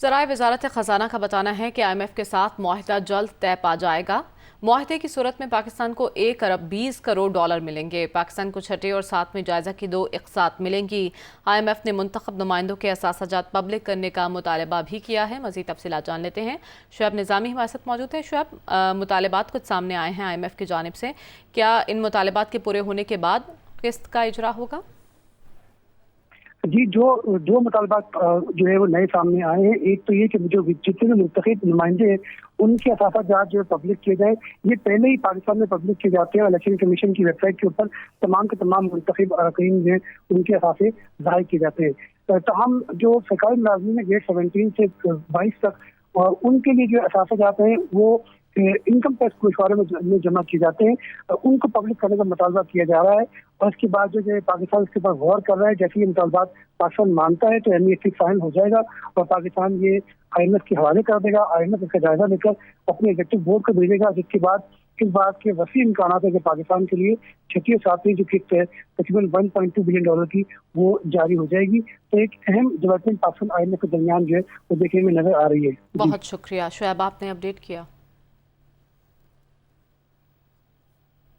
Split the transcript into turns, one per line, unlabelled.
ज़राए वज़ारत ख़ज़ाना का बताना है कि IMF के साथ मुआहिदा जल्द तय पा जाएगा। मुआहिदे की सूरत में पाकिस्तान को 1 अरब 20 करोड़ डॉलर मिलेंगे। पाकिस्तान को छठे और सातवें जायज़ा की 2 इक़सात मिलेंगी। IMF ने मुंतखब नुमाइंदों के असासाजात पब्लिक करने का मुतालबा भी किया है। मज़ीद तफसीलात जान लेते हैं। शुएब निज़ामी हमारे साथ मौजूद है। शुएब, मुतालबात कुछ सामने आए हैं IMF की जानिब से, क्या इन मुतालबात के पूरे होने के बाद किस्त का इजरा होगा?
जी, जो दो मुतालबात जो है वो नए सामने आए हैं। एक तो ये कि जो जितने भी मुंतखब नुमाइंदे हैं उनके असासाजात जो है पब्लिक किए जाए। ये पहले ही पाकिस्तान में पब्लिक किए जाते हैं। इलेक्शन कमीशन की वेबसाइट के ऊपर तमाम के तमाम मुंतखब अरकान जो है उनके असासे जाहिर किए जाते हैं। तमाम जो सरकारी मुलाजमीन है ग्रेड 17 से 22 तक, और उनके लिए जो असासाजात हैं वो इनकम टैक्स गोशवारे में जमा किए जाते हैं। उनको पब्लिक करने का मुतालबा किया जा रहा है, और इसके बाद जो है पाकिस्तान इसके ऊपर गौर कर रहा है। जैसे ये मुतालबात पाकिस्तान मानता है तो NEFT फाइन हो जाएगा और पाकिस्तान ये IMF के हवाले कर देगा। IMF इसका जायजा लेकर अपने एग्जीक्यूटिव बोर्ड को भेजेगा, जिसके बाद इस बात के वसी इम्कान है कि पाकिस्तान के लिए छठी और सातवीं जो किस्त है तकरीबन $1.2 बिलियन की वो जारी हो जाएगी। तो एक अहम डेवलपमेंट पाकिस्तान IMF के दरमियान जो है वो देखने में नजर आ रही है।
बहुत शुक्रिया शुएब, आपने अपडेट किया।